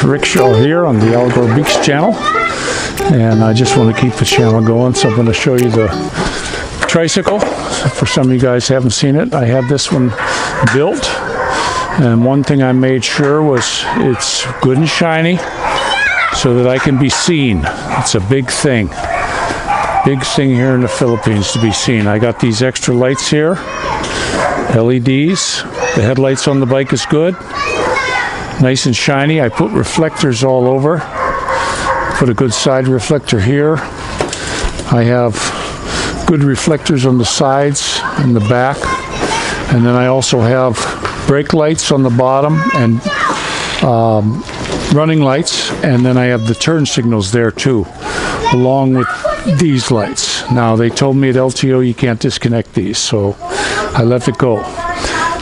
Rickshaw here on the Allegor Beach channel, and I just want to keep the channel going, so I'm going to show you the tricycle. For some of you guys who haven't seen it, I had this one built, and one thing I made sure was it's good and shiny so that I can be seen. It's a big thing here in the Philippines to be seen. I got these extra lights here, LEDs. The headlights on the bike is good, nice and shiny. I put reflectors all over. Put a good side reflector here. I have good reflectors on the sides and the back, and then I also have brake lights on the bottom and running lights, and then I have the turn signals there too, along with these lights. Now, they told me at LTO you can't disconnect these, so I let it go.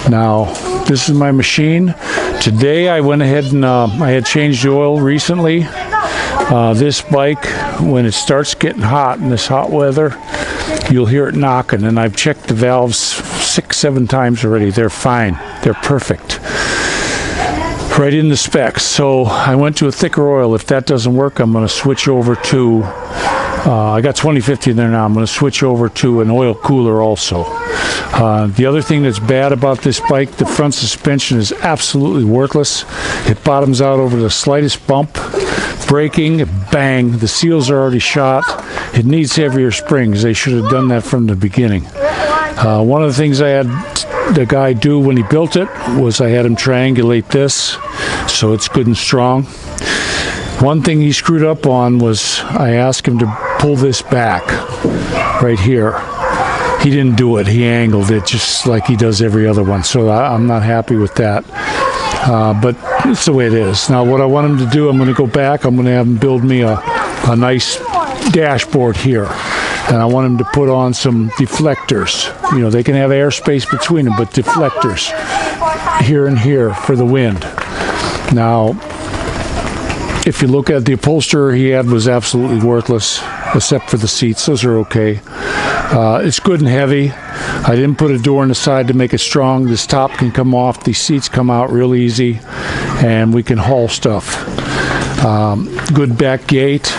Now, this is my machine. Today I went ahead and I had changed the oil recently. This bike, when it starts getting hot in this hot weather, you'll hear it knocking, and I've checked the valves 6-7 times already. They're fine. They're perfect. Right in the specs. So I went to a thicker oil. If that doesn't work, I'm going to switch over to I got 2050 in there now. I'm going to switch over to an oil cooler also. The other thing that's bad about this bike, the front suspension is absolutely worthless. It bottoms out over the slightest bump. Braking, bang, the seals are already shot. It needs heavier springs. They should have done that from the beginning. One of the things I had the guy do when he built it was I had him triangulate this so it's good and strong. One thing he screwed up on was I asked him to pull this back right here. He didn't do it. He angled it just like he does every other one. So I'm not happy with that. But it's the way it is. Now, what I want him to do, I'm going to go back. I'm going to have him build me a nice dashboard here. And I want him to put on some deflectors. You know, they can have airspace between them, but deflectors here and here for the wind. Now, if you look at the upholsterer he had was absolutely worthless, except for the seats. Those are okay. It's good and heavy. I didn't put a door on the side to make it strong. This top can come off. These seats come out real easy, and we can haul stuff. Good back gate.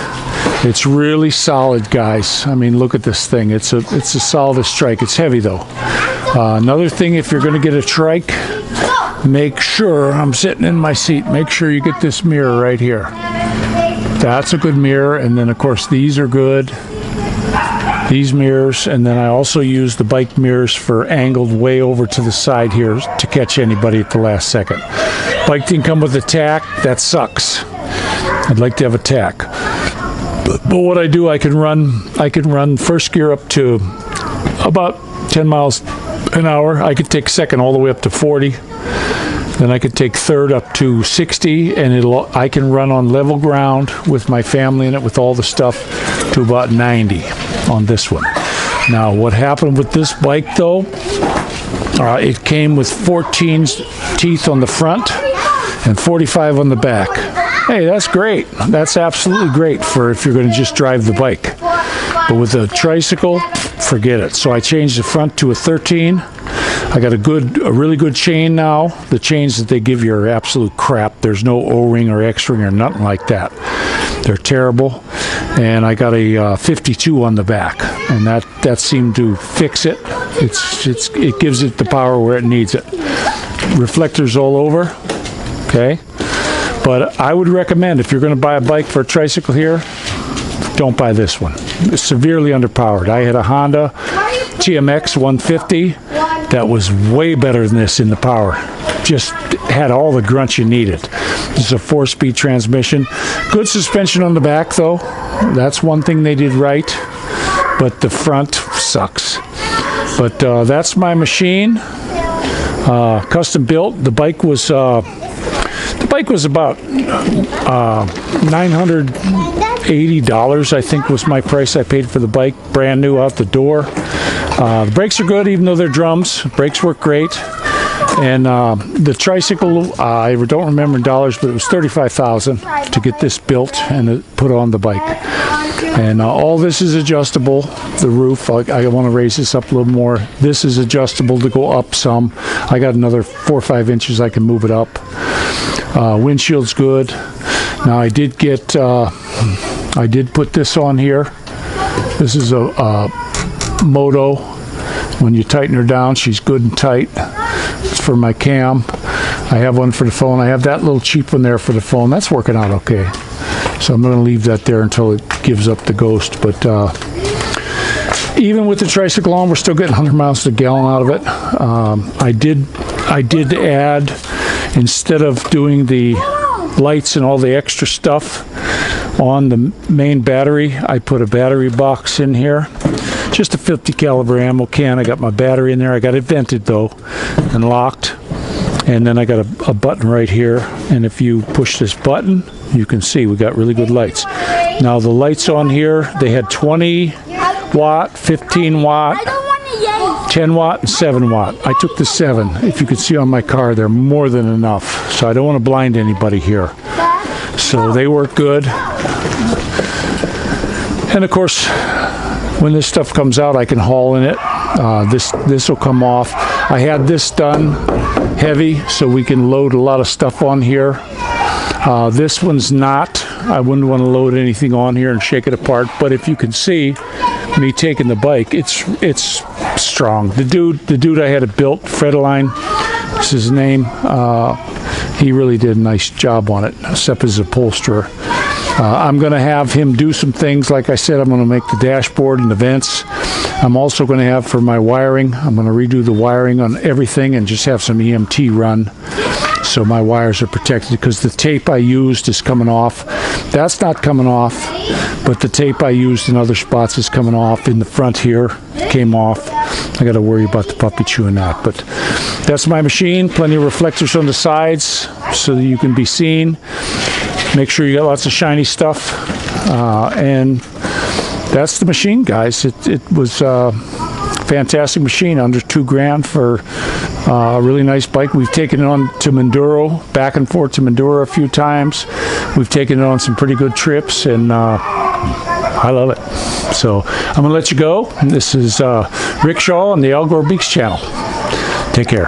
It's really solid, guys. I mean, look at this thing. It's a solid as Trike. It's heavy though. Another thing, if you're going to get a Trike, make sure, I'm sitting in my seat, make sure you get this mirror right here. That's a good mirror, and then of course these are good. These mirrors, and then I also use the bike mirrors for angled way over to the side here to catch anybody at the last second. Bike didn't come with a tack. That sucks. I'd like to have a tack. But what I do, I can run first gear up to about 10 miles an hour. I could take second all the way up to 40. Then I could take third up to 60, and I can run on level ground with my family in it with all the stuff to about 90 on this one. Now, what happened with this bike though, it came with 14 teeth on the front and 45 on the back. Hey, that's great. That's absolutely great for if you're going to just drive the bike. But with a tricycle, forget it. So I changed the front to a 13. I got a really good chain now. The chains that they give you are absolute crap. There's no O-ring or X-ring or nothing like that. They're terrible. And I got a 52 on the back, and that seemed to fix it. It gives it the power where it needs it. Reflectors all over. Okay. But I would recommend, if you're going to buy a bike for a tricycle here, don't buy this one. It's severely underpowered. I had a Honda TMX 150 that was way better than this in the power. Just had all the grunt you needed. This is a 4-speed transmission. Good suspension on the back though. That's one thing they did right. But the front sucks. But that's my machine. Custom built. The bike was about $980, I think, was my price I paid for the bike, brand new out the door. The brakes are good, even though they're drums. Brakes work great. And the tricycle, I don't remember in dollars, but it was $35,000 to get this built and put on the bike. And all this is adjustable. The roof, I want to raise this up a little more. This is adjustable to go up some. I got another 4 or 5 inches I can move it up. Windshield's good. Now I did get, I did put this on here. This is a Moto. When you tighten her down, she's good and tight. It's for my cam. I have one for the phone. I have that little cheap one there for the phone. That's working out okay. So I'm going to leave that there until it gives up the ghost. But even with the tricycle on, we're still getting 100 miles to the gallon out of it. I did add, instead of doing the lights and all the extra stuff on the main battery, I put a battery box in here. Just a 50 caliber ammo can. I got my battery in there. I got it vented though and locked. And then I got a button right here. And if you push this button, you can see we got really good lights. Now the lights on here, they had 20 watt, 15 watt, 10 watt, and 7 watt. I took the 7. If you can see on my car, they're more than enough. So I don't want to blind anybody here. So they work good. And of course, when this stuff comes out, I can haul in it. This will come off. I had this done heavy so we can load a lot of stuff on here. This one's not. I wouldn't want to load anything on here and shake it apart. But if you can see me taking the bike, it's strong. The dude I had it built, Fredeline, is his name. He really did a nice job on it, except as a upholsterer. I'm going to have him do some things. Like I said, I'm going to make the dashboard and the vents. I'm also going to have, for my wiring, I'm going to redo the wiring on everything and just have some EMT run so my wires are protected, because the tape I used is coming off. That's not coming off, but the tape I used in other spots is coming off. In the front here, came off. I got to worry about the puppy chewing that. But that's my machine. Plenty of reflectors on the sides so that you can be seen. Make sure you got lots of shiny stuff. And that's the machine, guys. It was a fantastic machine, under $2,000 for a really nice bike. We've taken it on to Mindoro, back and forth to Mindoro a few times. We've taken it on some pretty good trips, and I love it. So I'm going to let you go. This is Rick Shaw on the Al Gore Beaks channel. Take care.